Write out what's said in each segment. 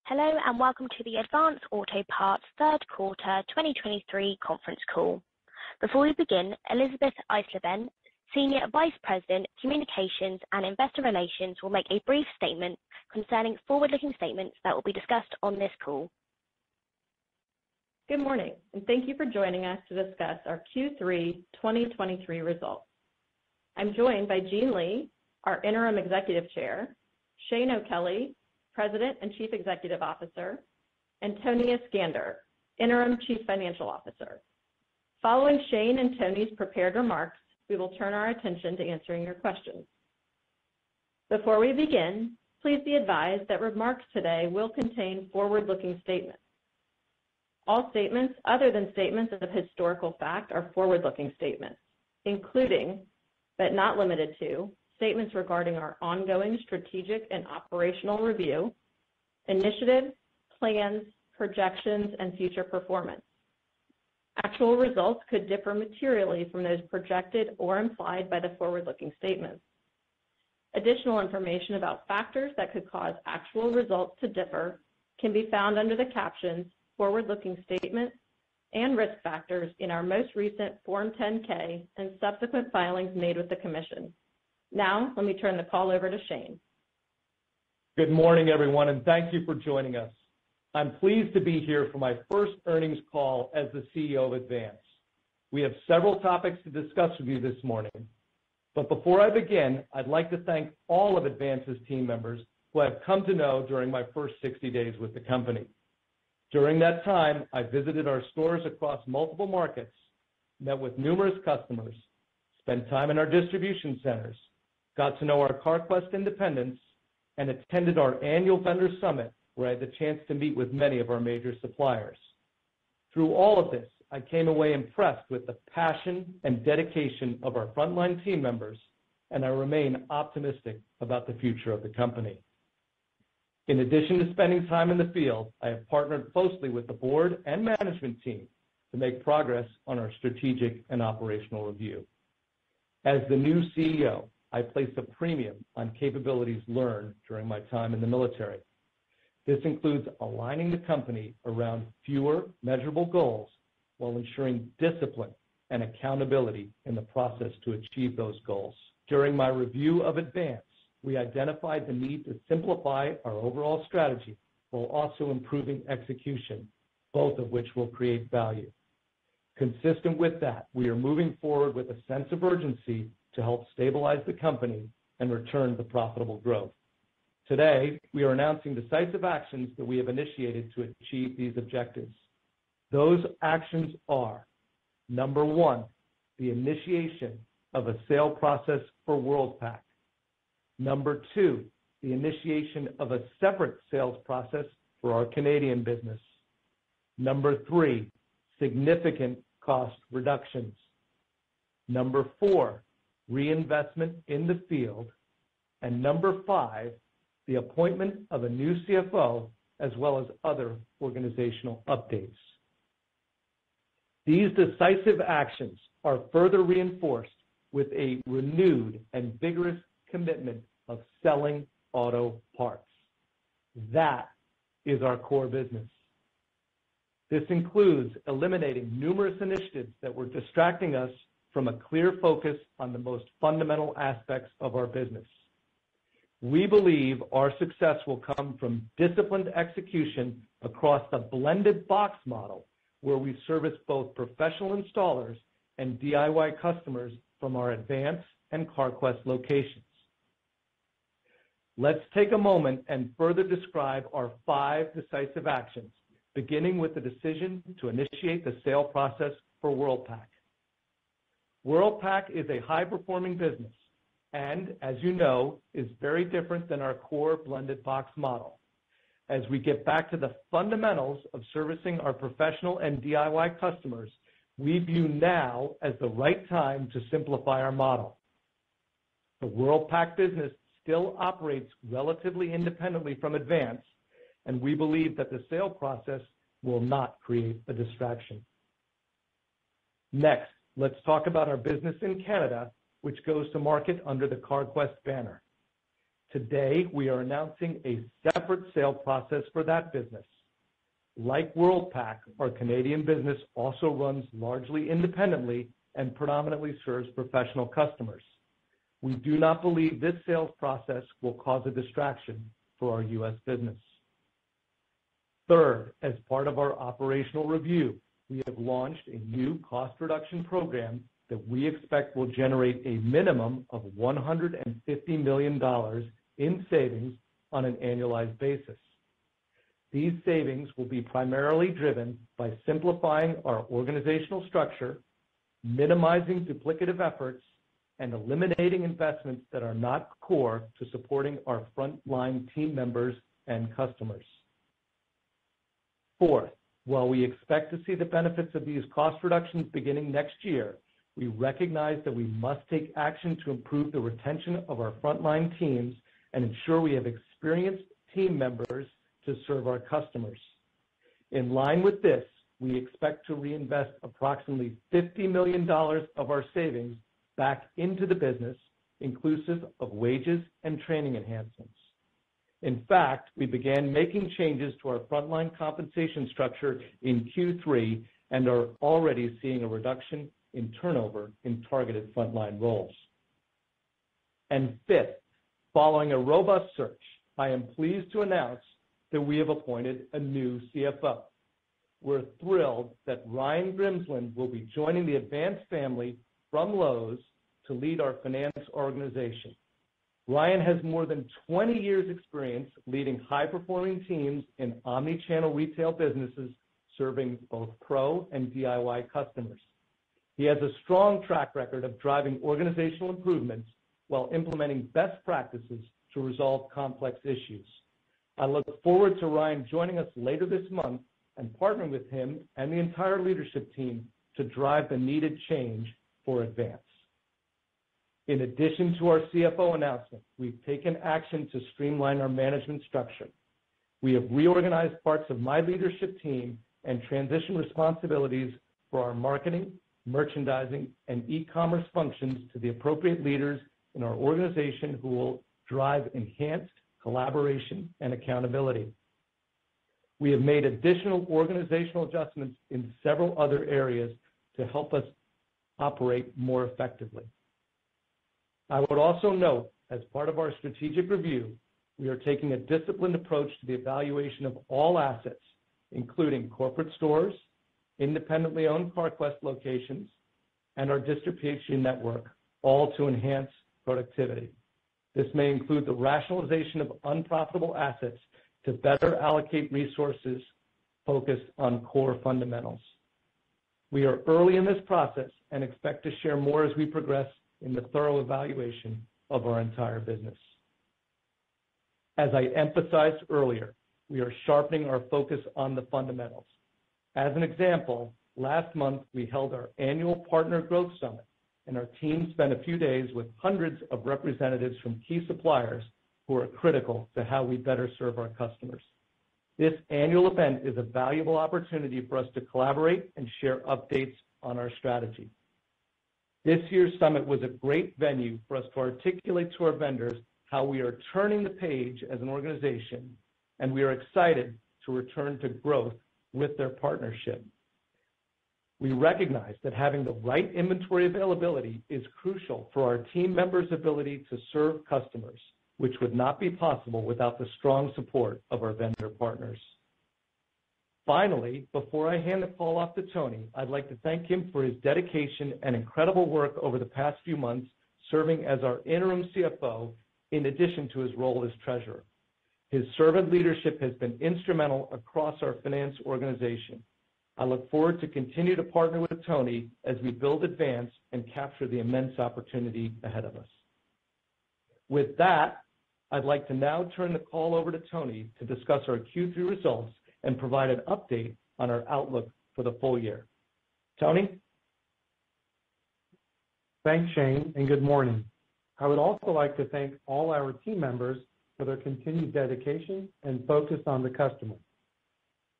Hello, and welcome to the Advance Auto Parts third quarter 2023 conference call. Before we begin, Elizabeth Eisleben, Senior Vice President, Communications and Investor Relations, will make a brief statement concerning forward-looking statements that will be discussed on this call. Good morning, and thank you for joining us to discuss our Q3 2023 results. I'm joined by Gene Lee, our Interim Executive Chair, Shane O'Kelly, President and Chief Executive Officer, and Tony Iskander, Interim Chief Financial Officer. Following Shane and Tony's prepared remarks, we will turn our attention to answering your questions. Before we begin, please be advised that remarks today will contain forward-looking statements. All statements other than statements of historical fact are forward-looking statements, including, but not limited to, statements regarding our ongoing strategic and operational review, initiatives, plans, projections, and future performance. Actual results could differ materially from those projected or implied by the forward-looking statements. Additional information about factors that could cause actual results to differ can be found under the captions Forward-Looking Statements and Risk Factors in our most recent Form 10-K and subsequent filings made with the Commission. Now, let me turn the call over to Shane. Good morning, everyone, and thank you for joining us. I'm pleased to be here for my first earnings call as the CEO of Advance. We have several topics to discuss with you this morning. But before I begin, I'd like to thank all of Advance's team members who I've come to know during my first 60 days with the company. During that time, I visited our stores across multiple markets, met with numerous customers, spent time in our distribution centers, got to know our CarQuest independents, and attended our annual vendor summit, where I had the chance to meet with many of our major suppliers. Through all of this, I came away impressed with the passion and dedication of our frontline team members, and I remain optimistic about the future of the company. In addition to spending time in the field, I have partnered closely with the board and management team to make progress on our strategic and operational review. As the new CEO, I place a premium on capabilities learned during my time in the military. This includes aligning the company around fewer measurable goals while ensuring discipline and accountability in the process to achieve those goals. During my review of Advance, we identified the need to simplify our overall strategy while also improving execution, both of which will create value. Consistent with that, we are moving forward with a sense of urgency to help stabilize the company and return to profitable growth. Today, we are announcing decisive actions that we have initiated to achieve these objectives. Those actions are, number one, the initiation of a sale process for Worldpac. Number two, the initiation of a separate sales process for our Canadian business. Number three, significant cost reductions. Number four, reinvestment in the field. And number five, the appointment of a new CFO, as well as other organizational updates. These decisive actions are further reinforced with a renewed and vigorous commitment of selling auto parts. That is our core business. This includes eliminating numerous initiatives that were distracting us from a clear focus on the most fundamental aspects of our business. We believe our success will come from disciplined execution across the blended box model, where we service both professional installers and DIY customers from our Advance and CarQuest locations. Let's take a moment and further describe our 5 decisive actions, beginning with the decision to initiate the sale process for Worldpac. Worldpac is a high-performing business and, as you know, is very different than our core blended box model. As we get back to the fundamentals of servicing our professional and DIY customers, we view now as the right time to simplify our model. The Worldpac business still operates relatively independently from Advance, and we believe that the sale process will not create a distraction. Next, let's talk about our business in Canada, which goes to market under the CarQuest banner. Today, we are announcing a separate sale process for that business. Like Worldpac, our Canadian business also runs largely independently and predominantly serves professional customers. We do not believe this sales process will cause a distraction for our U.S. business. Third, as part of our operational review, we have launched a new cost reduction program that we expect will generate a minimum of $150 million in savings on an annualized basis. These savings will be primarily driven by simplifying our organizational structure, minimizing duplicative efforts, and eliminating investments that are not core to supporting our frontline team members and customers. Fourth, while we expect to see the benefits of these cost reductions beginning next year, we recognize that we must take action to improve the retention of our frontline teams and ensure we have experienced team members to serve our customers. In line with this, we expect to reinvest approximately $50 million of our savings back into the business, inclusive of wages and training enhancements. In fact, we began making changes to our frontline compensation structure in Q3 and are already seeing a reduction in turnover in targeted frontline roles. And fifth, following a robust search, I am pleased to announce that we have appointed a new CFO. We're thrilled that Ryan Grimsland will be joining the Advance family from Lowe's to lead our finance organization. Ryan has more than 20 years experience leading high-performing teams in omni-channel retail businesses serving both pro and DIY customers. He has a strong track record of driving organizational improvements while implementing best practices to resolve complex issues. I look forward to Ryan joining us later this month and partnering with him and the entire leadership team to drive the needed change for Advance. In addition to our CFO announcement, we've taken action to streamline our management structure. We have reorganized parts of my leadership team and transitioned responsibilities for our marketing, merchandising, and e-commerce functions to the appropriate leaders in our organization who will drive enhanced collaboration and accountability. We have made additional organizational adjustments in several other areas to help us operate more effectively. I would also note, as part of our strategic review, we are taking a disciplined approach to the evaluation of all assets, including corporate stores, independently owned CarQuest locations, and our distribution network, all to enhance productivity. This may include the rationalization of unprofitable assets to better allocate resources focused on core fundamentals. We are early in this process and expect to share more as we progress in the thorough evaluation of our entire business. As I emphasized earlier, we are sharpening our focus on the fundamentals. As an example, last month we held our annual Partner Growth Summit, and our team spent a few days with hundreds of representatives from key suppliers who are critical to how we better serve our customers. This annual event is a valuable opportunity for us to collaborate and share updates on our strategy. This year's summit was a great venue for us to articulate to our vendors how we are turning the page as an organization, and we are excited to return to growth with their partnership. We recognize that having the right inventory availability is crucial for our team members' ability to serve customers, which would not be possible without the strong support of our vendor partners. Finally, before I hand the call off to Tony, I'd like to thank him for his dedication and incredible work over the past few months serving as our interim CFO in addition to his role as treasurer. His servant leadership has been instrumental across our finance organization. I look forward to continue to partner with Tony as we build Advance and capture the immense opportunity ahead of us. With that, I'd like to now turn the call over to Tony to discuss our Q3 results and provide an update on our outlook for the full year. Tony? Thanks, Shane, and good morning. I would also like to thank all our team members for their continued dedication and focus on the customer.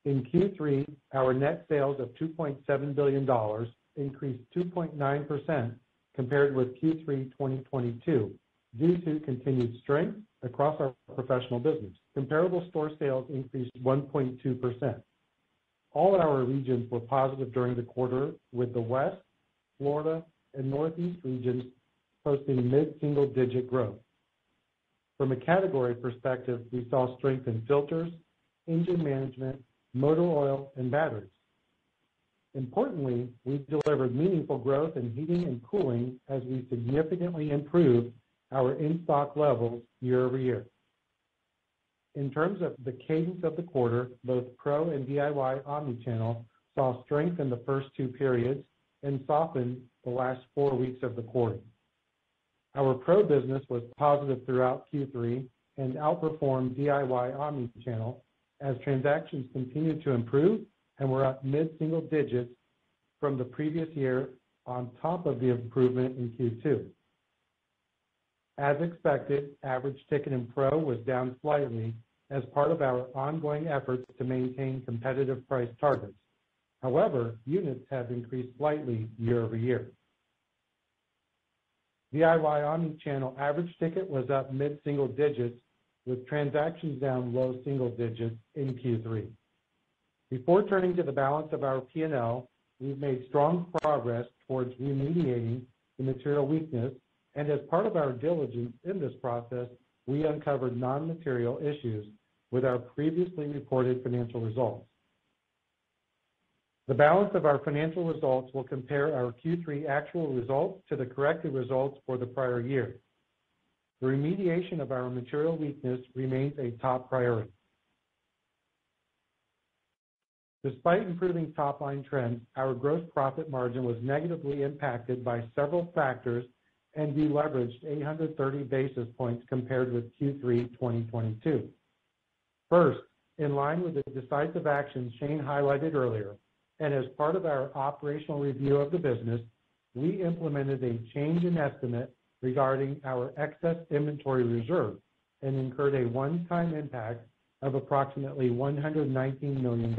In Q3, our net sales of $2.7 billion increased 2.9% compared with Q3 2022 due to continued strength across our professional business. Comparable store sales increased 1.2%. All our regions were positive during the quarter, with the West, Florida, and Northeast regions posting mid-single-digit growth. From a category perspective, we saw strength in filters, engine management, motor oil, and batteries. Importantly, we delivered meaningful growth in heating and cooling as we significantly improved our in-stock levels year-over-year. In terms of the cadence of the quarter, both Pro and DIY omnichannel saw strength in the first two periods and softened the last 4 weeks of the quarter. Our Pro business was positive throughout Q3 and outperformed DIY omnichannel as transactions continued to improve and were up mid-single digits from the previous year on top of the improvement in Q2. As expected, average ticket in Pro was down slightly as part of our ongoing efforts to maintain competitive price targets. However, units have increased slightly year-over-year. DIY omnichannel average ticket was up mid-single digits, with transactions down low single digits in Q3. Before turning to the balance of our P&L, we've made strong progress towards remediating the material weakness, and as part of our diligence in this process, we uncovered non-material issues with our previously reported financial results. The balance of our financial results will compare our Q3 actual results to the corrected results for the prior year. The remediation of our material weakness remains a top priority. Despite improving top-line trends, our gross profit margin was negatively impacted by several factors and deleveraged 830 basis points compared with Q3 2022. First, in line with the decisive actions Shane highlighted earlier, and as part of our operational review of the business, we implemented a change in estimate regarding our excess inventory reserve and incurred a one-time impact of approximately $119 million.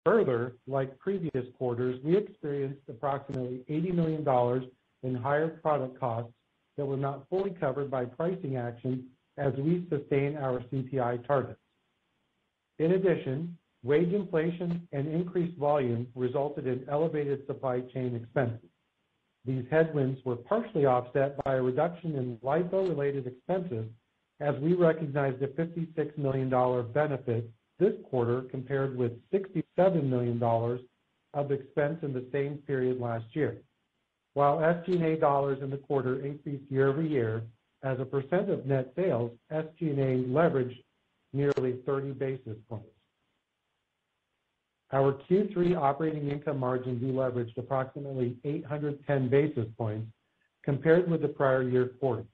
Further, like previous quarters, we experienced approximately $80 million in higher product costs that were not fully covered by pricing actions as we sustain our CPI targets. In addition, wage inflation and increased volume resulted in elevated supply chain expenses. These headwinds were partially offset by a reduction in LIFO-related expenses as we recognized a $56 million benefit this quarter compared with $67 million of expense in the same period last year. While SG&A dollars in the quarter increased year-over-year, as a percent of net sales, SG&A leveraged nearly 30 basis points. Our Q3 operating income margin deleveraged approximately 810 basis points compared with the prior year quarter.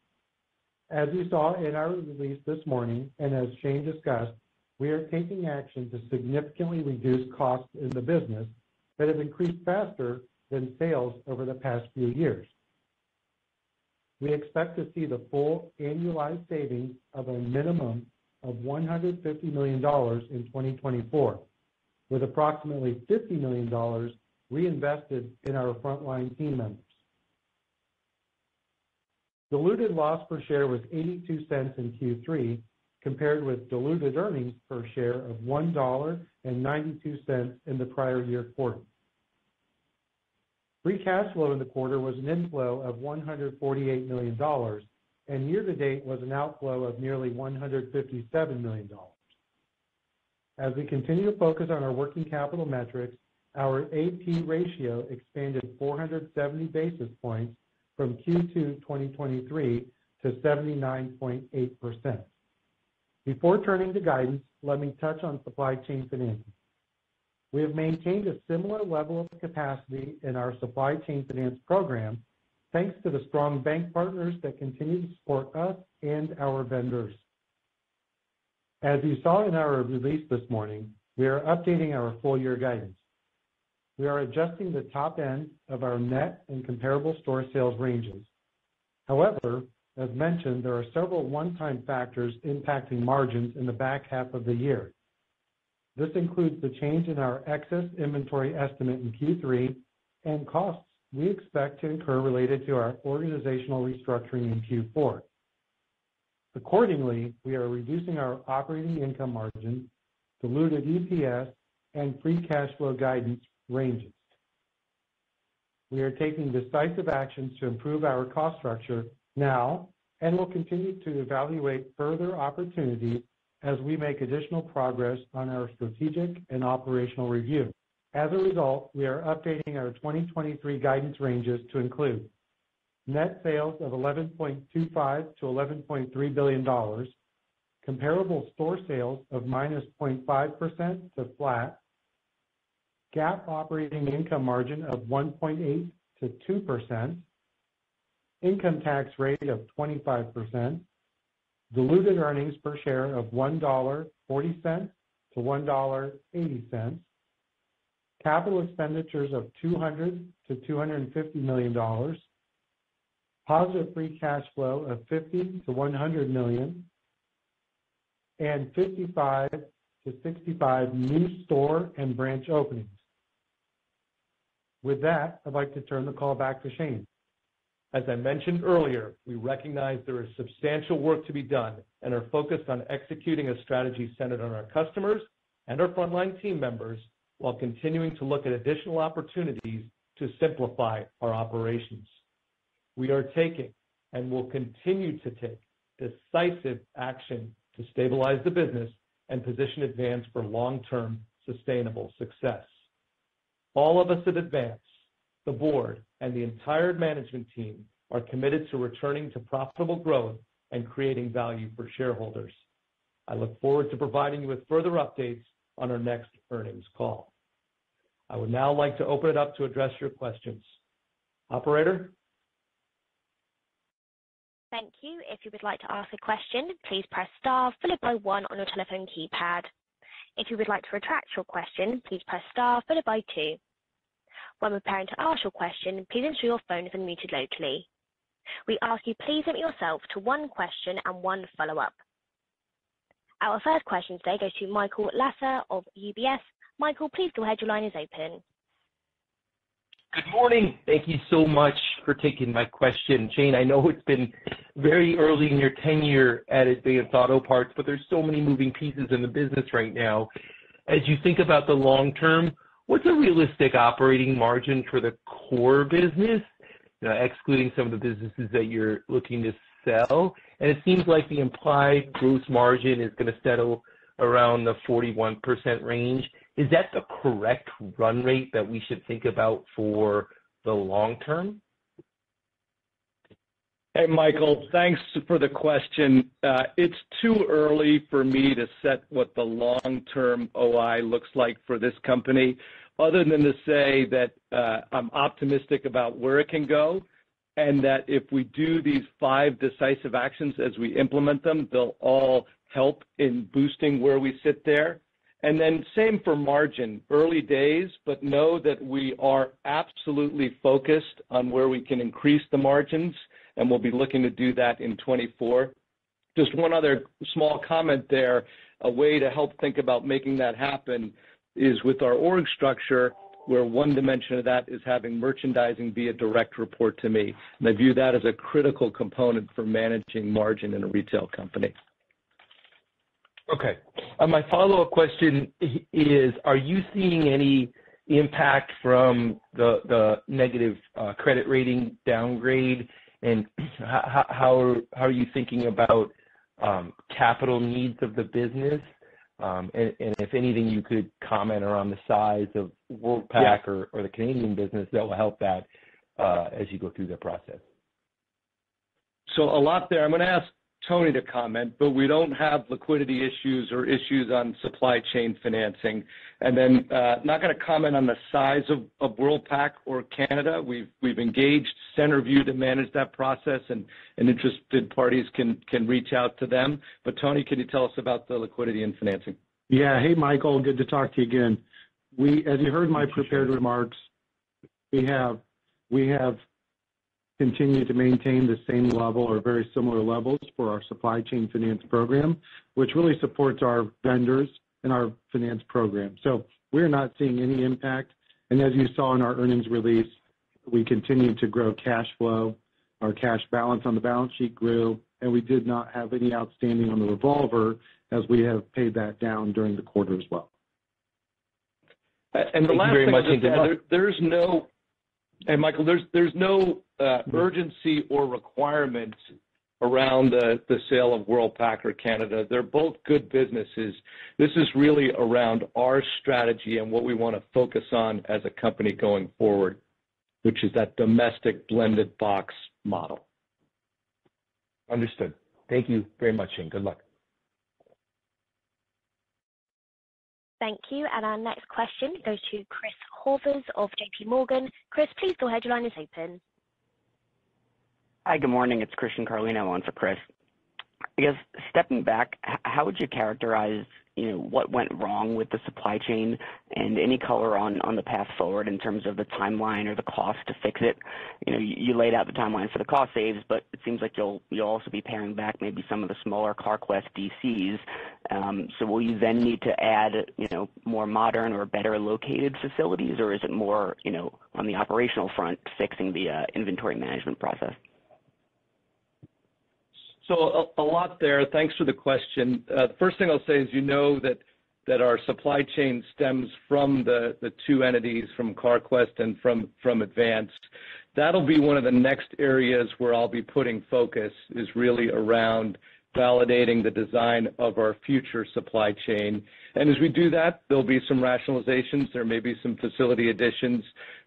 As you saw in our release this morning, and as Shane discussed, we are taking action to significantly reduce costs in the business that have increased faster than sales over the past few years. We expect to see the full annualized savings of a minimum of $150 million in 2024, with approximately $50 million reinvested in our frontline team members. Diluted loss per share was 82 cents in Q3, compared with diluted earnings per share of $1.92 in the prior year quarter. Free cash flow in the quarter was an inflow of $148 million, and year-to-date was an outflow of nearly $157 million. As we continue to focus on our working capital metrics, our AP ratio expanded 470 basis points from Q2 2023 to 79.8%. Before turning to guidance, let me touch on supply chain financing. We have maintained a similar level of capacity in our supply chain finance program, thanks to the strong bank partners that continue to support us and our vendors. As you saw in our release this morning, we are updating our full-year guidance. We are adjusting the top end of our net and comparable store sales ranges. However, as mentioned, there are several one-time factors impacting margins in the back half of the year. This includes the change in our excess inventory estimate in Q3 and costs we expect to incur related to our organizational restructuring in Q4. Accordingly, we are reducing our operating income margin, diluted EPS, and free cash flow guidance ranges. We are taking decisive actions to improve our cost structure now and will continue to evaluate further opportunities as we make additional progress on our strategic and operational review. As a result, we are updating our 2023 guidance ranges to include net sales of $11.25 to $11.3 billion, comparable store sales of -0.5% to flat, GAAP operating income margin of 1.8 to 2%, income tax rate of 25%, diluted earnings per share of $1.40 to $1.80, capital expenditures of $200 to $250 million, positive free cash flow of $50 to $100 million, and 55 to 65 new store and branch openings. With that, I'd like to turn the call back to Shane. As I mentioned earlier, we recognize there is substantial work to be done and are focused on executing a strategy centered on our customers and our frontline team members while continuing to look at additional opportunities to simplify our operations. We are taking and will continue to take decisive action to stabilize the business and position Advance for long-term sustainable success. All of us at Advance, the board, and the entire management team are committed to returning to profitable growth and creating value for shareholders. I look forward to providing you with further updates on our next earnings call. I would now like to open it up to address your questions. Operator? Thank you. If you would like to ask a question, please press star followed by 1 on your telephone keypad. If you would like to retract your question, please press star followed by 2. When preparing to ask your question, please ensure your phone is unmuted locally. We ask you please limit yourself to 1 question and 1 follow-up. Our first question today goes to Michael Lasser of UBS. Michael, please go ahead. Your line is open. Good morning. Thank you so much for taking my question. Shane, I know it's been very early in your tenure at Advance Auto Parts, but there's so many moving pieces in the business right now. As you think about the long term, what's a realistic operating margin for the core business, excluding some of the businesses that you're looking to sell? And it seems like the implied gross margin is going to settle around the 41% range. Is that the correct run rate that we should think about for the long term? Hey, Michael, thanks for the question. It's too early for me to set what the long-term OI looks like for this company, other than to say that I'm optimistic about where it can go, and that if we do these 5 decisive actions as we implement them, they'll all help in boosting where we sit there. And then same for margin, early days, but know that we are absolutely focused on where we can increase the margins, and we'll be looking to do that in 24. Just one other small comment there, a way to help think about making that happen is with our org structure, where one dimension of that is having merchandising be a direct report to me. And I view that as a critical component for managing margin in a retail company. Okay. My follow-up question is, are you seeing any impact from the negative credit rating downgrade? And how are you thinking about capital needs of the business? And if anything, you could comment around the size of Worldpac or the Canadian business that will help that as you go through the process. So a lot there. I'm going to ask Tony to comment, but we don't have liquidity issues or issues on supply chain financing. And then not going to comment on the size of Worldpac or Canada. We've engaged Centerview to manage that process, and interested parties can reach out to them. But Tony, can you tell us about the liquidity and financing? Yeah. Hey, Michael. Good to talk to you again. As you heard my prepared remarks, we have continue to maintain the same level or very similar levels for our supply chain finance program, which really supports our vendors and our finance program. So we're not seeing any impact. And as you saw in our earnings release, We continued to grow cash flow. Our cash balance on the balance sheet grew, and we did not have any outstanding on the revolver as we have paid that down during the quarter as well. And the last thing I'll just add, there's no, and Michael, there's no urgency or requirement around the sale of Worldpac Canada. They're both good businesses. This is really around our strategy and what we want to focus on as a company going forward, which is that domestic blended box model. Understood. Thank you very much, Shane. Good luck. Thank you. And our next question goes to Chris Horvers of JP Morgan. Chris, please go ahead. Your line is open. Hi, good morning. It's Christian Carlino on for Chris. I guess stepping back, how would you characterize, what went wrong with the supply chain and any color on the path forward in terms of the timeline or the cost to fix it? You laid out the timeline for the cost saves, but it seems like you'll also be paring back maybe some of the smaller CarQuest DCs. So will you then need to add, more modern or better located facilities, or is it more, on the operational front, fixing the inventory management process? So a lot there. Thanks for the question. The first thing I'll say is that our supply chain stems from the two entities, from CarQuest and from Advance. That'll be one of the next areas where I'll be putting focus, is really around validating the design of our future supply chain. And as we do that, there'll be some rationalizations. There may be some facility additions,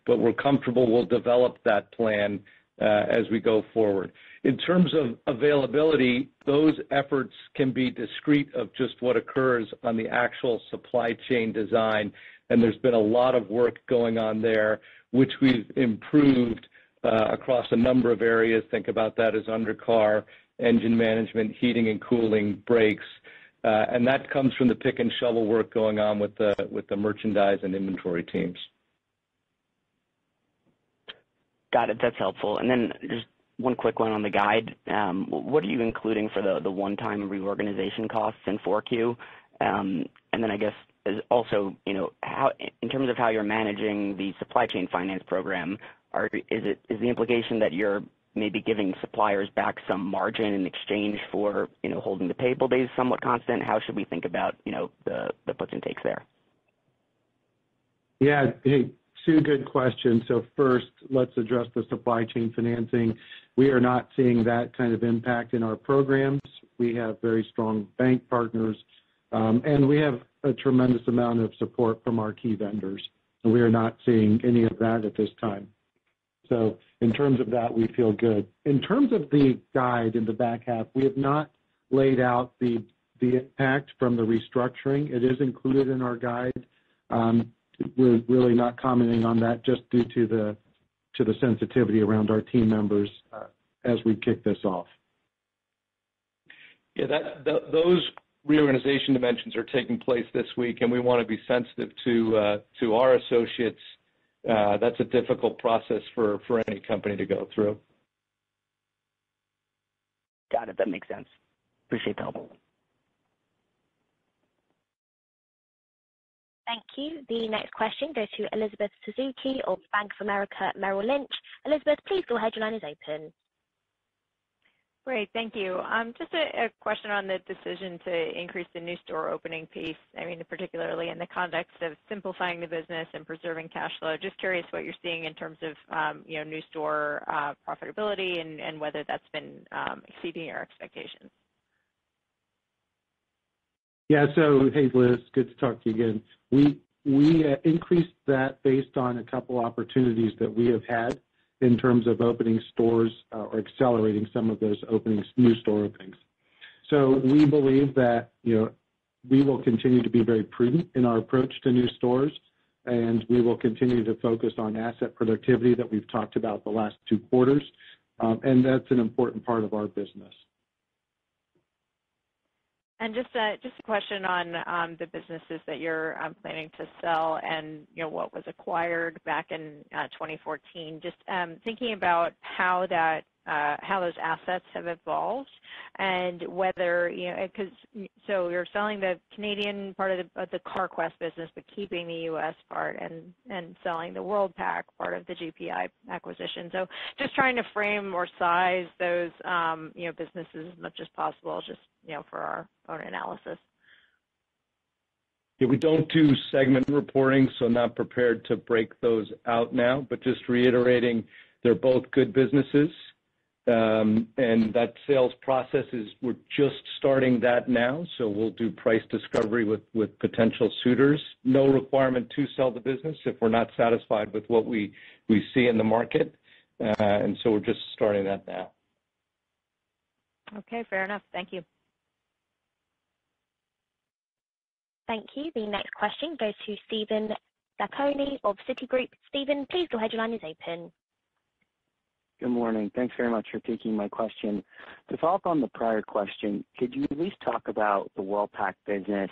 but we're comfortable we'll develop that plan as we go forward. In terms of availability, those efforts can be discrete of just what occurs on the actual supply chain design, and there's been a lot of work going on there, which we've improved across a number of areas. Think about that as undercar, engine management, heating and cooling, brakes, and that comes from the pick and shovel work going on with the merchandise and inventory teams. Got it. That's helpful. And then just one quick one on the guide. What are you including for the one-time reorganization costs in 4Q? And then I guess also, how, in terms of how you're managing the supply chain finance program, is the implication that you're maybe giving suppliers back some margin in exchange for, holding the payable days somewhat constant? How should we think about, the puts and takes there? Yeah. Hey, two good questions. So first, let's address the supply chain financing. We are not seeing that kind of impact in our programs. We have very strong bank partners, and we have a tremendous amount of support from our key vendors. And we are not seeing any of that at this time. So in terms of that, we feel good. In terms of the guide in the back half, we have not laid out the impact from the restructuring. It is included in our guide. We're really not commenting on that just due to the sensitivity around our team members as we kick this off. Yeah, those reorganization dimensions are taking place this week, and we want to be sensitive to our associates. That's a difficult process for any company to go through. Got it. That makes sense. Appreciate the help. Thank you. The next question goes to Elizabeth Suzuki of Bank of America Merrill Lynch. Elizabeth, please go ahead. Your line is open. Great. Thank you. Just a question on the decision to increase the new store opening pace. I mean, particularly in the context of simplifying the business and preserving cash flow. Just curious what you're seeing in terms of, new store profitability and whether that's been exceeding your expectations. Yeah. So, hey, Liz, good to talk to you again. We increased that based on a couple opportunities that we have had in terms of opening stores or accelerating some of those openings, new store openings. So we believe that, we will continue to be very prudent in our approach to new stores, and we will continue to focus on asset productivity that we've talked about the last 2 quarters, and that's an important part of our business. And just a question on the businesses that you're planning to sell and, what was acquired back in 2014. Just thinking about how that how those assets have evolved and whether, so you're selling the Canadian part of the CarQuest business, but keeping the U.S. part and selling the WorldPac part of the GPI acquisition. So just trying to frame or size those, businesses as much as possible, just, for our own analysis. Yeah, we don't do segment reporting, so not prepared to break those out now, but just reiterating, they're both good businesses. And that sales process we're just starting that now, so we'll do price discovery with potential suitors. No requirement to sell the business if we're not satisfied with what we see in the market. And so we're just starting that now. Okay, fair enough. Thank you. Thank you. The next question goes to Stephen Zaccone of Citigroup. Stephen, please go ahead. Your line is open. Good morning. Thanks very much for taking my question. To follow up on the prior question, could you at least talk about the WorldPac business?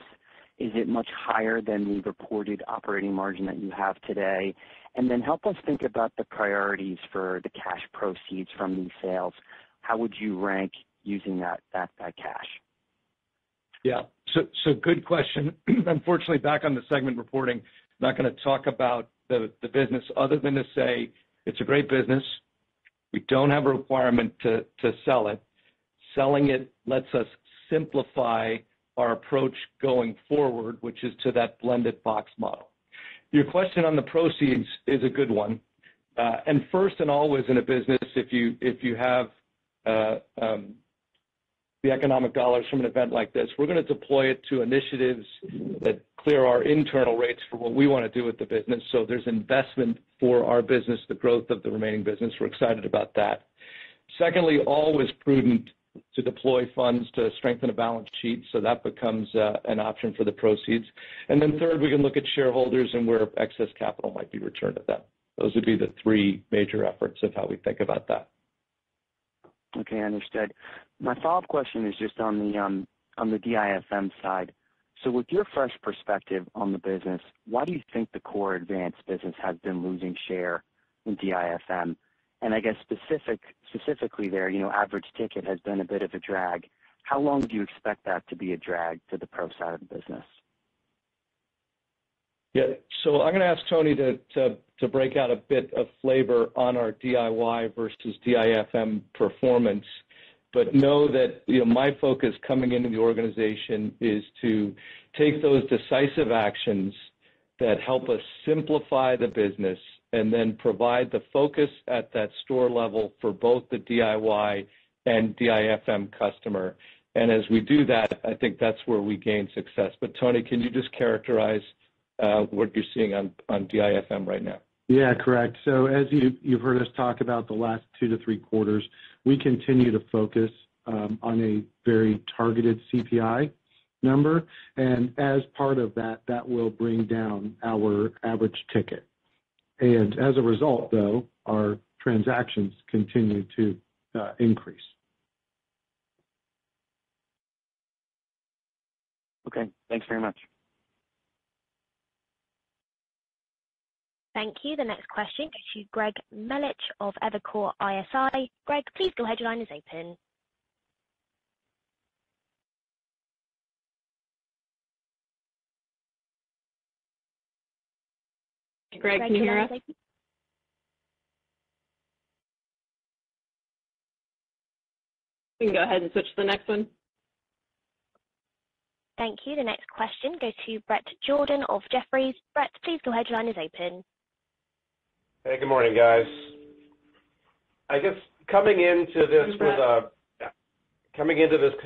Is it much higher than the reported operating margin that you have today? And then help us think about the priorities for the cash proceeds from these sales. How would you rank using that cash? Yeah, so good question. Unfortunately, back on the segment reporting, not going to talk about the business other than to say it's a great business. We don't have a requirement to sell it. Selling it lets us simplify our approach going forward, which is to that blended box model. Your question on the proceeds is a good one. And first and always in a business, if you have the economic dollars from an event like this, we're going to deploy it to initiatives that clear our internal rates for what we want to do with the business. So there's investment for our business, the growth of the remaining business. We're excited about that. Secondly, always prudent to deploy funds to strengthen a balance sheet, so that becomes an option for the proceeds. And then third, we can look at shareholders and where excess capital might be returned to them. Those would be the three major efforts of how we think about that. Okay, understood. My follow-up question is just on the DIFM side. So with your fresh perspective on the business, why do you think the core advanced business has been losing share in DIFM? And I guess specifically there, average ticket has been a bit of a drag. How long do you expect that to be a drag to the pro side of the business? Yeah, so I'm going to ask Tony to break out a bit of flavor on our DIY versus DIFM performance, but know that my focus coming into the organization is to take those decisive actions that help us simplify the business and then provide the focus at that store level for both the DIY and DIFM customer. And as we do that, I think that's where we gain success. But Tony, can you just characterize what you're seeing on DIFM right now? Yeah, correct. So as you've heard us talk about the last 2 to 3 quarters, we continue to focus on a very targeted CPI number. And as part of that, that will bring down our average ticket. And as a result, though, our transactions continue to increase. Okay, thanks very much. Thank you. The next question goes to Greg Melich of Evercore ISI. Greg, please go ahead. Your line is open. Greg, can you hear us? We can go ahead and switch to the next one. Thank you. The next question goes to Bret Jordan of Jefferies. Bret, please go ahead. Your line is open. Hey, good morning, guys. I guess coming into this hey,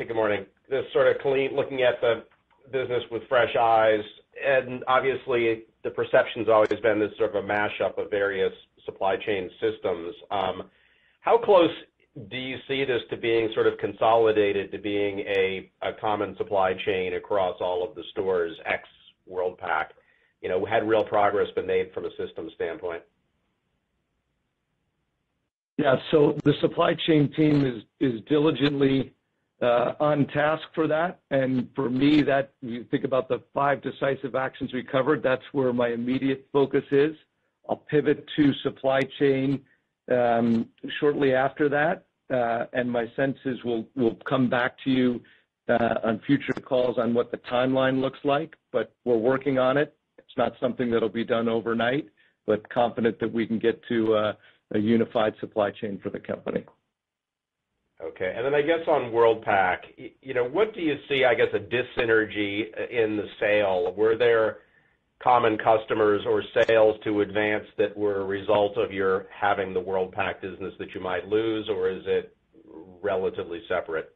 good morning, this sort of clean, looking at the business with fresh eyes, and obviously the perception's always been this sort of a mashup of various supply chain systems. How close do you see this to being sort of consolidated, to being a common supply chain across all of the stores, ex WorldPac? Had real progress been made from a system standpoint? Yeah, so the supply chain team is diligently on task for that. And for me, that you think about the 5 decisive actions we covered, that's where my immediate focus is. I'll pivot to supply chain shortly after that. and my sense is we'll come back to you on future calls on what the timeline looks like, but we're working on it. It's not something that'll be done overnight, but confident that we can get to a unified supply chain for the company. Okay. And then I guess on Worldpac, what do you see, I guess, a dyssynergy in the sale? Were there common customers or sales to Advance that were a result of your having the Worldpac business that you might lose, or is it relatively separate?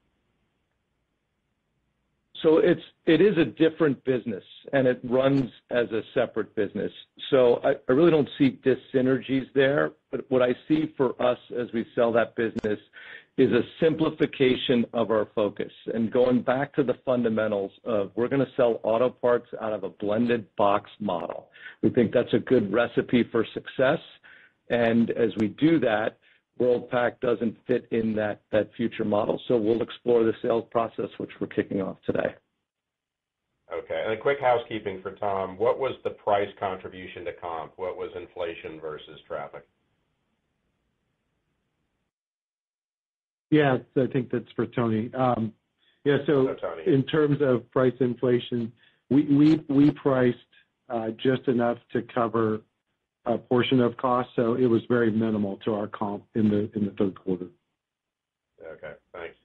So it is a different business, and it runs as a separate business. So I really don't see dyssynergies there, but what I see for us as we sell that business is a simplification of our focus and going back to the fundamentals of we're going to sell auto parts out of a blended box model. We think that's a good recipe for success, and as we do that, Worldpac doesn't fit in that future model, so we'll explore the sales process, which we're kicking off today. Okay, and a quick housekeeping for Tom. What was the price contribution to comp? What was inflation versus traffic? Yeah, I think that's for Tony. Tony. In terms of price inflation, we priced just enough to cover a portion of cost, so it was very minimal to our comp in the third quarter. Okay, thanks.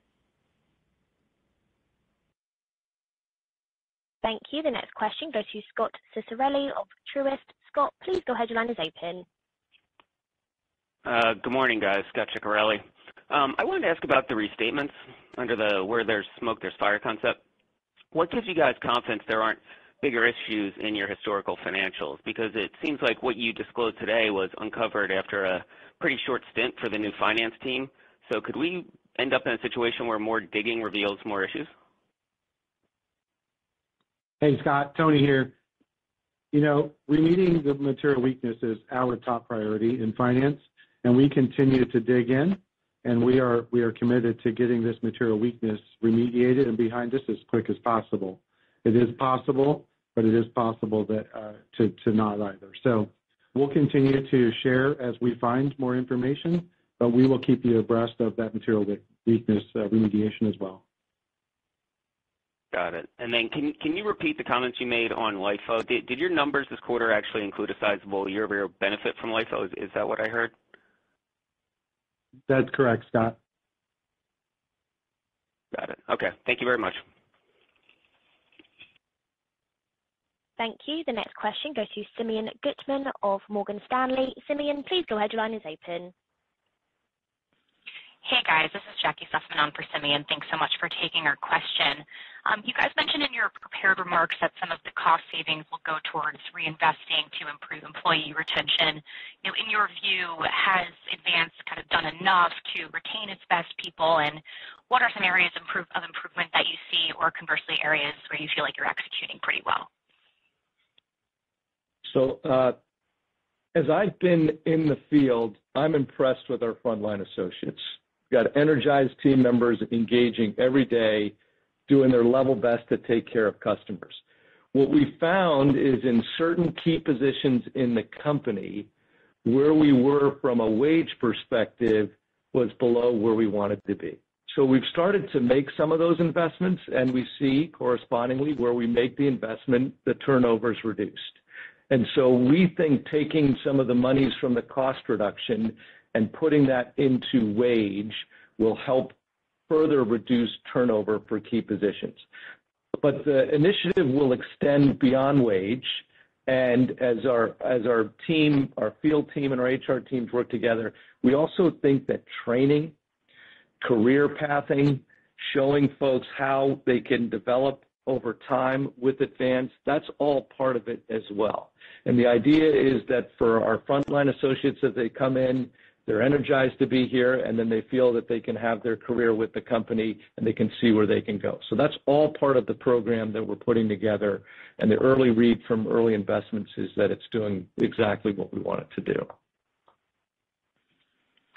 Thank you. The next question goes to Scott Ciccarelli of Truist. Scott, please go ahead. Your line is open. Good morning, guys. Scott Ciccarelli. I wanted to ask about the restatements under the where there's smoke, there's fire concept. What gives you guys confidence there aren't bigger issues in your historical financials? Because it seems like what you disclosed today was uncovered after a pretty short stint for the new finance team. So could we end up in a situation where more digging reveals more issues? Hey, Scott, Tony here. Remedying the material weakness is our top priority in finance, and we continue to dig in, and we are committed to getting this material weakness remediated and behind us as quick as possible. It is possible, but it is possible that to not either. So we'll continue to share as we find more information, but we will keep you abreast of that material weakness remediation as well. Got it. And then can you repeat the comments you made on LIFO? Did your numbers this quarter actually include a sizable year-over-year benefit from LIFO? Is that what I heard? That's correct, Scott. Got it. Okay. Thank you very much. Thank you. The next question goes to Simeon Gutman of Morgan Stanley. Simeon, please go ahead. Your line is open. Hey, guys. This is Jackie Sussman on for Simeon. Thanks so much for taking our question. You guys mentioned in your prepared remarks that some of the cost savings will go towards reinvesting to improve employee retention. In your view, has Advance kind of done enough to retain its best people, and what are some areas of improvement that you see, or conversely areas where you feel like you're executing pretty well? So as I've been in the field, I'm impressed with our frontline associates. We've got energized team members engaging every day, doing their level best to take care of customers. What we found is in certain key positions in the company, where we were from a wage perspective was below where we wanted to be. So we've started to make some of those investments, and we see correspondingly where we make the investment, the turnover is reduced. And so we think taking some of the monies from the cost reduction and putting that into wage will help further reduce turnover for key positions. But the initiative will extend beyond wage, and as our team, our field team and our HR teams work together, we also think that training, career pathing, showing folks how they can develop over time with Advance, that's all part of it as well. And the idea is that for our frontline associates, as they come in, they're energized to be here, and then they feel that they can have their career with the company and they can see where they can go. So that's all part of the program that we're putting together, and the early read from early investments is that it's doing exactly what we want it to do.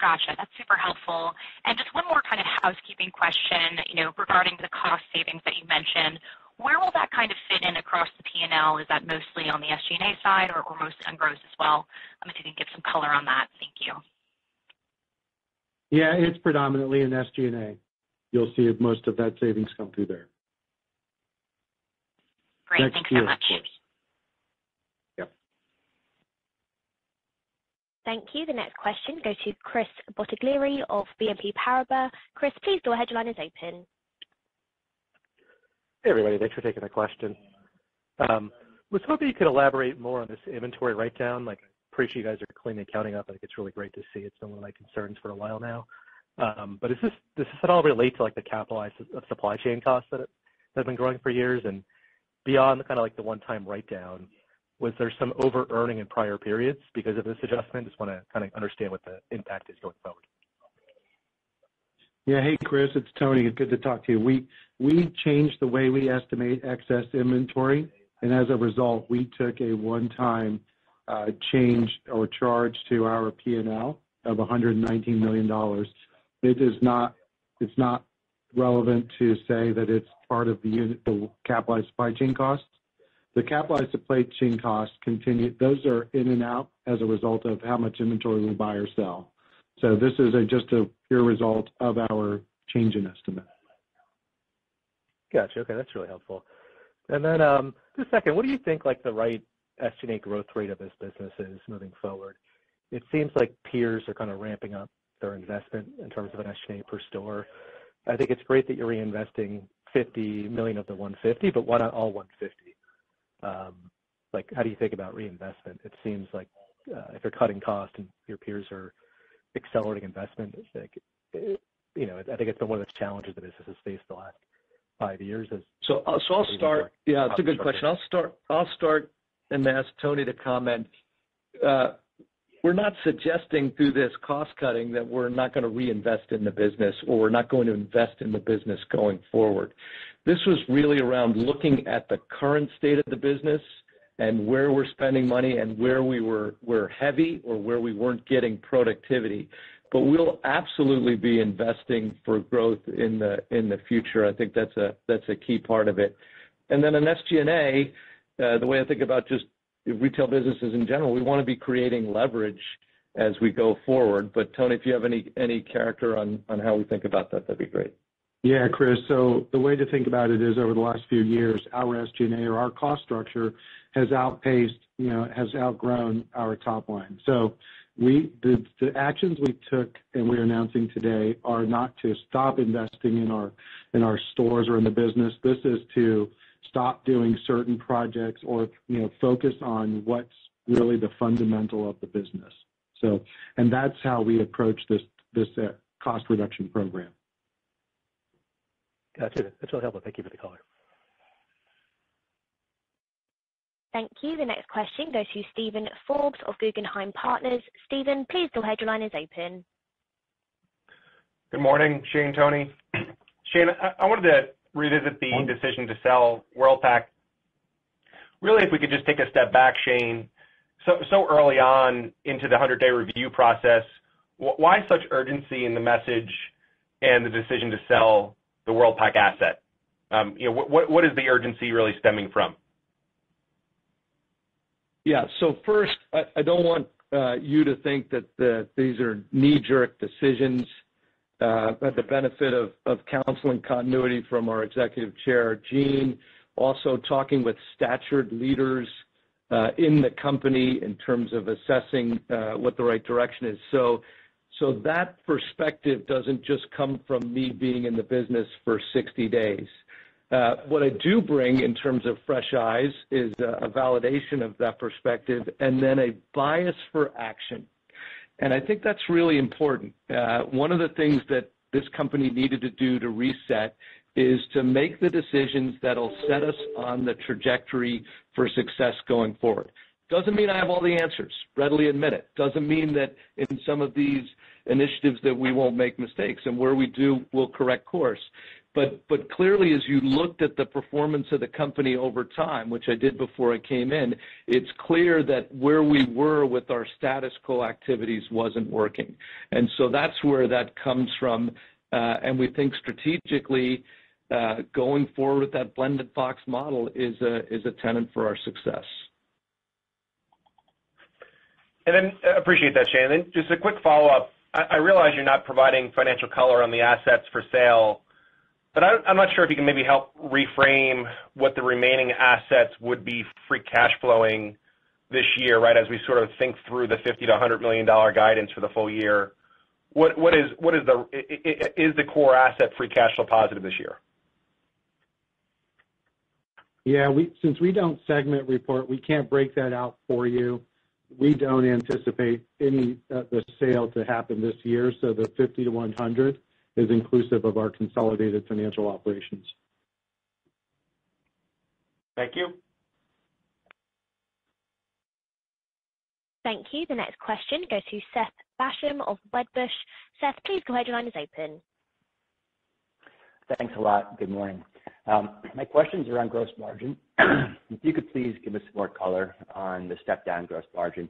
Gotcha. That's super helpful. And just one more kind of housekeeping question, regarding the cost savings that you mentioned. Where will that kind of fit in across the P&L? Is that mostly on the SG&A side or mostly on gross as well? If you can give some color on that. Thank you. Yeah, it's predominantly in SG&A. You'll see most of that savings come through there. Great. Thanks so much. Yep. Thank you. The next question goes to Chris Bottiglieri of BNP Paribas. Chris, please go ahead. Your line is open. Hey, everybody. Thanks for taking the question. Was hoping you could elaborate more on this inventory write-down. Like, appreciate you guys are cleaning accounting up. I think it's really great to see. It's been one of my concerns for a while now. But does this at all relate to, like, the capitalized supply chain costs that have been growing for years? And beyond the kind of like the one-time write-down, was there some over-earning in prior periods because of this adjustment? Just want to kind of understand what the impact is going forward. Yeah. Hey, Chris, it's Tony. Good to talk to you. We changed the way we estimate excess inventory, and as a result, we took a one-time change or charge to our P&L of $119 million. It's not relevant to say that it's part of the capitalized supply chain costs. The capitalized supply chain costs continue. Those are in and out as a result of how much inventory we buy or sell. So this is just a pure result of our change in estimate. Gotcha. Okay, that's really helpful. And then just a second, what do you think like the right SG&A growth rate of this business is moving forward? It seems like peers are kind of ramping up their investment in terms of an SG&A per store. I think it's great that you're reinvesting $50 million of the $150, but why not all $150? Like, how do you think about reinvestment? It seems like if you're cutting costs and your peers are accelerating investment, it's like, I think it's been one of the challenges the business has faced the last 5 years. So I'll start. Yeah, it's a good question. I'll start and ask Tony to comment. We're not suggesting through this cost cutting that we're not going to reinvest in the business or we're not going to invest in the business going forward. This was really around looking at the current state of the business and where we're spending money and where we're heavy or where we weren't getting productivity. But we'll absolutely be investing for growth in the future. I think that's a key part of it. And then in SG&A, the way I think about just retail businesses in general, we want to be creating leverage as we go forward. But Tony, if you have any character on how we think about that, that'd be great. Yeah, Chris. So the way to think about it is over the last few years, our SG&A or our cost structure has outgrown our top line. So the actions we took and we're announcing today are not to stop investing in our stores or in the business. This is to stop doing certain projects or focus on what's really the fundamental of the business. So, and that's how we approach this cost reduction program. Gotcha. That's really helpful. Thank you for the color. Thank you. The next question goes to Steven Forbes of Guggenheim Partners. Steven, please go ahead. Your line is open. Good morning, Shane, Tony. Shane, I wanted to revisit the decision to sell Worldpac. Really, if we could just take a step back, Shane, so early on into the 100-day review process, why such urgency in the message and the decision to sell the Worldpac asset? What is the urgency really stemming from? Yeah, so first, I don't want you to think that these are knee-jerk decisions. Had the benefit of counseling continuity from our executive chair, Gene, also talking with statured leaders in the company in terms of assessing what the right direction is. So that perspective doesn't just come from me being in the business for 60 days. What I do bring in terms of fresh eyes is a validation of that perspective and then a bias for action. And I think that's really important. One of the things that this company needed to do to reset is to make the decisions that'll set us on the trajectory for success going forward. Doesn't mean I have all the answers, readily admit it. Doesn't mean that in some of these initiatives that we won't make mistakes, and where we do, we'll correct course. But clearly, as you looked at the performance of the company over time, which I did before I came in, it's clear that where we were with our status quo activities wasn't working. And so that's where that comes from. And we think strategically going forward with that blended box model is a tenet for our success. And then appreciate that, Shane. And just a quick follow-up. I realize you're not providing financial color on the assets for sale, but I'm not sure if you can maybe help reframe what the remaining assets would be free cash flowing this year, right, as we sort of think through the $50 to $100 million guidance for the full year. Is the core asset free cash flow positive this year? Yeah, since we don't segment report, we can't break that out for you. We don't anticipate any the sale to happen this year, so the 50 to 100 is inclusive of our consolidated financial operations. Thank you. Thank you. The next question goes to Seth Basham of Wedbush. Seth, please go ahead. Your line is open. Thanks a lot. Good morning. My question's around gross margin. If you could please give us more color on the step-down gross margin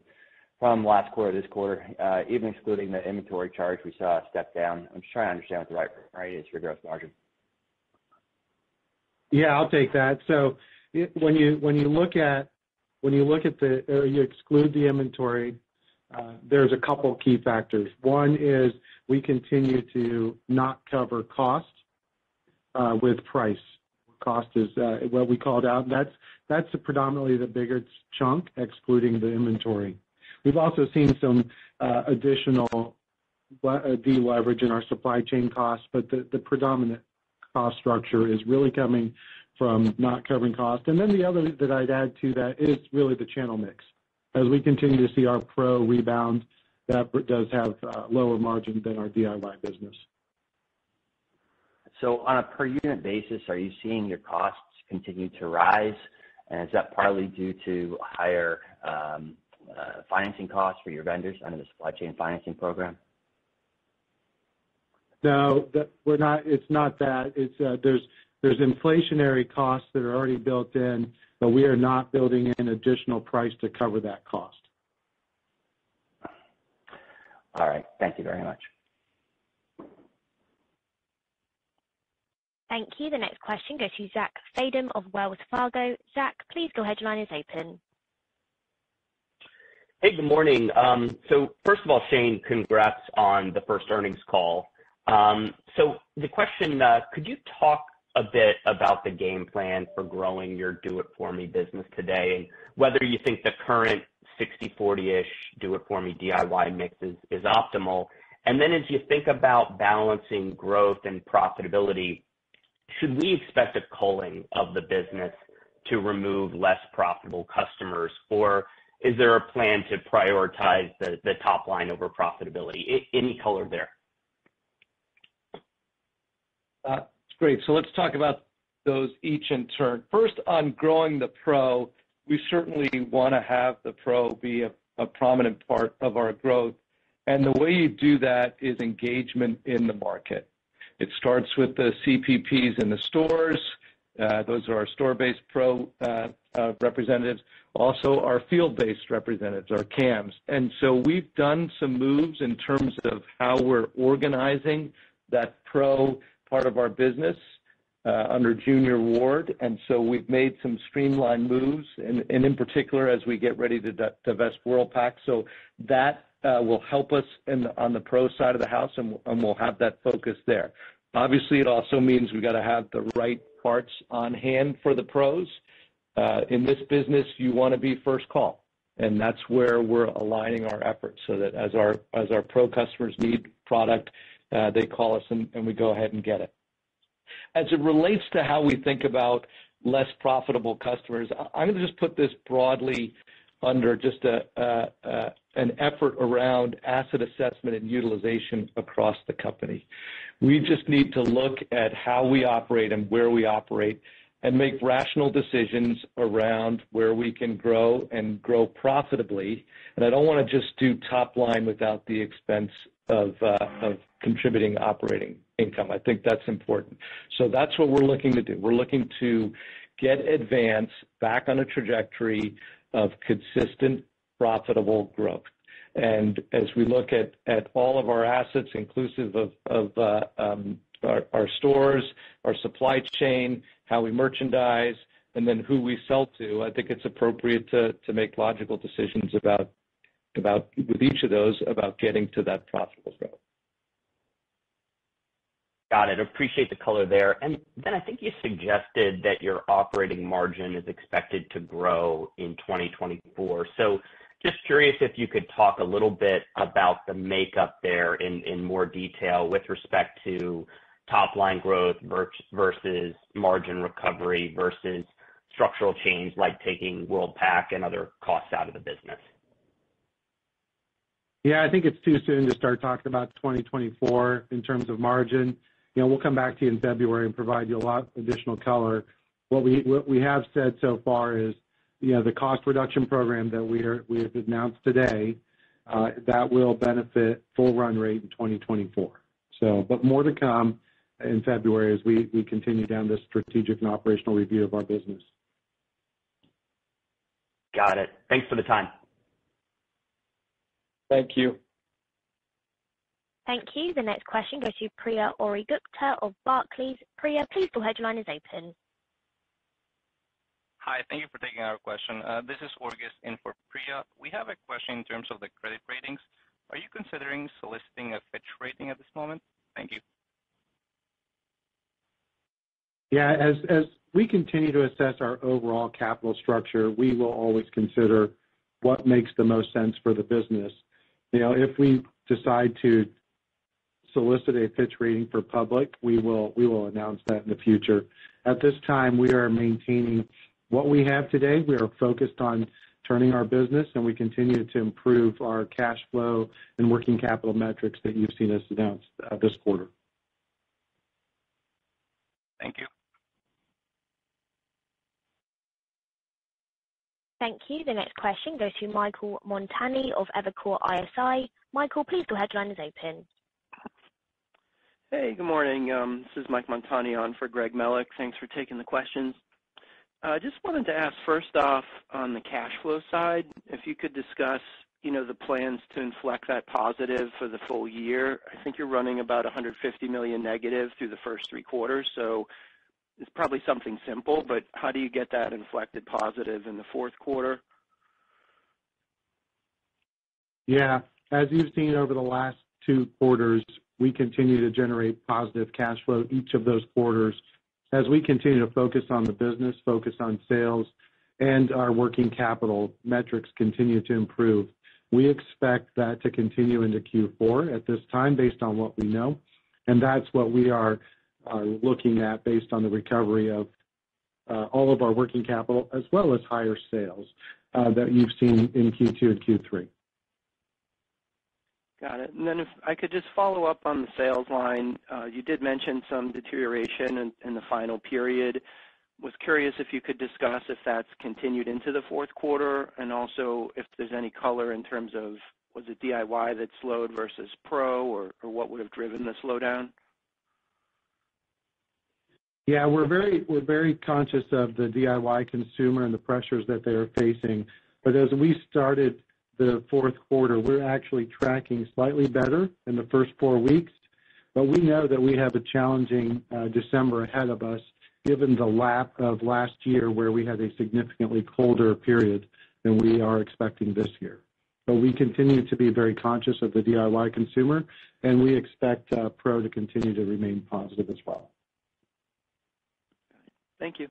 from last quarter to this quarter, even excluding the inventory charge, we saw a step down. I'm just trying to understand what the right rate is for gross margin. Yeah, I'll take that. So when you exclude the inventory, there's a couple key factors. One is we continue to not cover cost with price. Cost is what we called out. That's predominantly the bigger chunk, excluding the inventory. We've also seen some additional deleverage in our supply chain costs, but the predominant cost structure is really coming from not covering cost. And then the other that I'd add to that is really the channel mix. As we continue to see our pro rebound, that does have lower margin than our DIY business. So on a per unit basis, are you seeing your costs continue to rise? And is that partly due to higher financing costs for your vendors under the supply chain financing program? No, we're not. It's not that. It's there's inflationary costs that are already built in, but we are not building in additional price to cover that cost. All right. Thank you very much. Thank you. The next question goes to Zach Fadem of Wells Fargo. Zach, please go ahead. Your line is open. Hey, good morning. So first of all, Shane, congrats on the first earnings call. So the question, could you talk a bit about the game plan for growing your do-it-for-me business today, and whether you think the current 60-40-ish do-it-for-me DIY mix is optimal? And then as you think about balancing growth and profitability, should we expect a culling of the business to remove less profitable customers, or is there a plan to prioritize the top line over profitability? Any color there? Great. So let's talk about those each in turn. First, on growing the pro, we certainly want to have the pro be a prominent part of our growth. And the way you do that is engagement in the market. It starts with the CPPs in the stores. Those are our store-based pro representatives. Also, our field-based representatives, our CAMs. And so we've done some moves in terms of how we're organizing that pro part of our business under Junior Ward. And so we've made some streamlined moves, and in particular, as we get ready to divest Worldpac. So that will help us on the pro side of the house, and we'll have that focus there. Obviously, it also means we've got to have the right parts on hand for the pros. In this business, you want to be first call, and that's where we're aligning our efforts so that as our pro customers need product, they call us and we go ahead and get it. As it relates to how we think about less profitable customers, I'm going to just put this broadly under just an effort around asset assessment and utilization across the company. We just need to look at how we operate and where we operate and make rational decisions around where we can grow and grow profitably. And I don't want to just do top line without the expense of contributing operating income. I think that's important. So that's what we're looking to do. We're looking to get Advance back on a trajectory of consistent, profitable growth. And as we look at all of our assets, inclusive of our stores, our supply chain, how we merchandise, and then who we sell to, I think it's appropriate to make logical decisions about with each of those about getting to that profitable growth. Got it. Appreciate the color there. And then I think you suggested that your operating margin is expected to grow in 2024. So just curious if you could talk a little bit about the makeup there in more detail with respect to top line growth versus margin recovery versus structural change like taking Worldpac and other costs out of the business. Yeah, I think it's too soon to start talking about 2024 in terms of margin. We'll come back to you in February and provide you a lot additional color. What we have said so far is, the cost reduction program that we have announced today, that will benefit full run rate in 2024. But more to come in February as we continue down this strategic and operational review of our business. Got it. Thanks for the time. Thank you. Thank you. The next question goes to Priya Ohri-Gupta of Barclays. Priya, please go ahead. Your line is open. Hi, thank you for taking our question. This is Orgis in for Priya. We have a question in terms of the credit ratings. Are you considering soliciting a Fitch rating at this moment? Thank you. Yeah, as we continue to assess our overall capital structure, we will always consider what makes the most sense for the business. If we decide to solicit a Fitch rating for public, we will announce that in the future. At this time, we are maintaining what we have today. We are focused on turning our business, and we continue to improve our cash flow and working capital metrics that you've seen us announce this quarter. Thank you. Thank you. The next question goes to Michael Montani of Evercore ISI. Michael, please go ahead. Your line is open. Hey, good morning. This is Mike Montani on for Greg Mellick. Thanks for taking the questions. Just wanted to ask first off on the cash flow side, if you could discuss, the plans to inflect that positive for the full year. I think you're running about $150 million negative through the first 3 quarters, so it's probably something simple, but how do you get that inflected positive in the fourth quarter? Yeah, as you've seen over the last 2 quarters, we continue to generate positive cash flow each of those quarters as we continue to focus on the business, focus on sales, and our working capital metrics continue to improve. We expect that to continue into Q4 at this time based on what we know, and that's what we are looking at based on the recovery of all of our working capital as well as higher sales that you've seen in Q2 and Q3. Got it. And then if I could just follow up on the sales line, you did mention some deterioration in the final period. Was curious if you could discuss if that's continued into the fourth quarter, and also if there's any color in terms of, was it DIY that slowed versus pro, or what would have driven the slowdown? Yeah, we're very conscious of the DIY consumer and the pressures that they are facing. But as we started the fourth quarter, we're actually tracking slightly better in the first 4 weeks. But we know that we have a challenging December ahead of us, given the lap of last year where we had a significantly colder period than we are expecting this year. But we continue to be very conscious of the DIY consumer, and we expect pro to continue to remain positive as well. Thank you.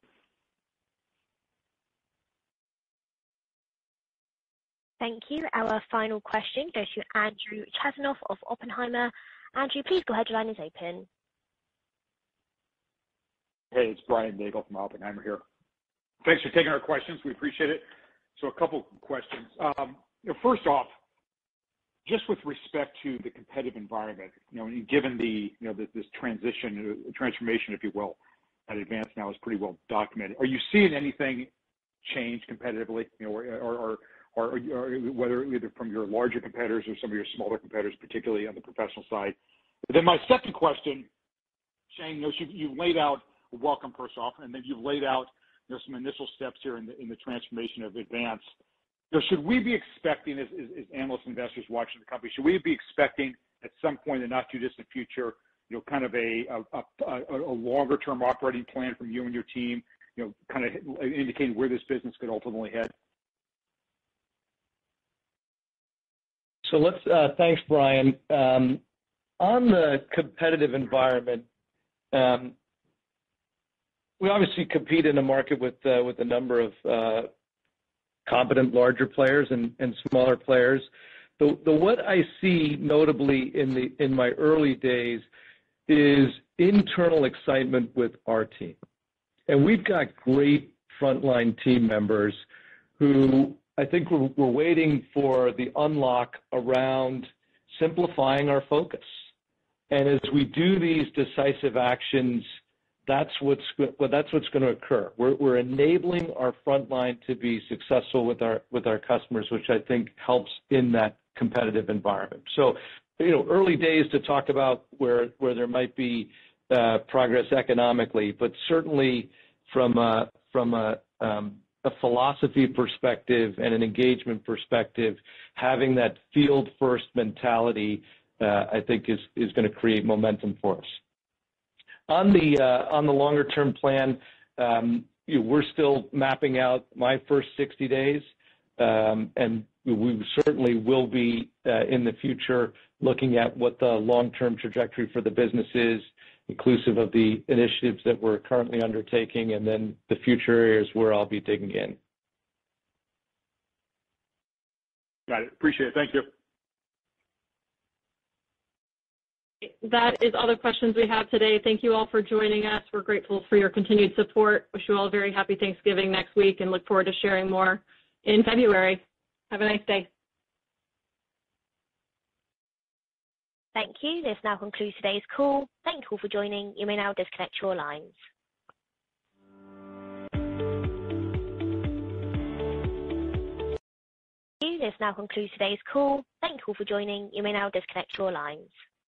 Thank you. Our final question goes to Andrew Chasanoff of Oppenheimer. Andrew, please go ahead. Your line is open. Hey, it's Brian Nagel from Oppenheimer here. Thanks for taking our questions. We appreciate it. So a couple questions. First off, just with respect to the competitive environment, given this transformation, if you will, at Advance now is pretty well documented. Are you seeing anything change competitively, or whether either from your larger competitors or some of your smaller competitors, particularly on the professional side? But then my second question, Shane, you've laid out welcome first off, and then you've laid out some initial steps here in the transformation of Advance. Should we be expecting, as analyst investors watching the company, should we be expecting at some point in the not too distant future, kind of a longer term operating plan from you and your team, kind of indicating where this business could ultimately head? So thanks, Brian. On the competitive environment, we obviously compete in a market with a number of competent larger players and smaller players. What I see notably in my early days is internal excitement with our team. And we've got great frontline team members who I think we're waiting for the unlock around simplifying our focus. And as we do these decisive actions, that's what's going to occur. We're enabling our frontline to be successful with our customers, which I think helps in that competitive environment. So, early days to talk about where there might be progress economically, but certainly from a philosophy perspective and an engagement perspective, having that field first mentality, I think is going to create momentum for us. On the longer term plan, we're still mapping out my first 60 days, and we certainly will be in the future looking at what the long-term trajectory for the business is, inclusive of the initiatives that we're currently undertaking, and then the future areas where I'll be digging in. Got it. Appreciate it. Thank you. That is all the questions we have today. Thank you all for joining us. We're grateful for your continued support. Wish you all a very happy Thanksgiving next week and look forward to sharing more in February. Have a nice day. Thank you. This now concludes today's call. Thank you all for joining. You may now disconnect your lines. This now concludes today's call. Thank you all for joining. You may now disconnect your lines.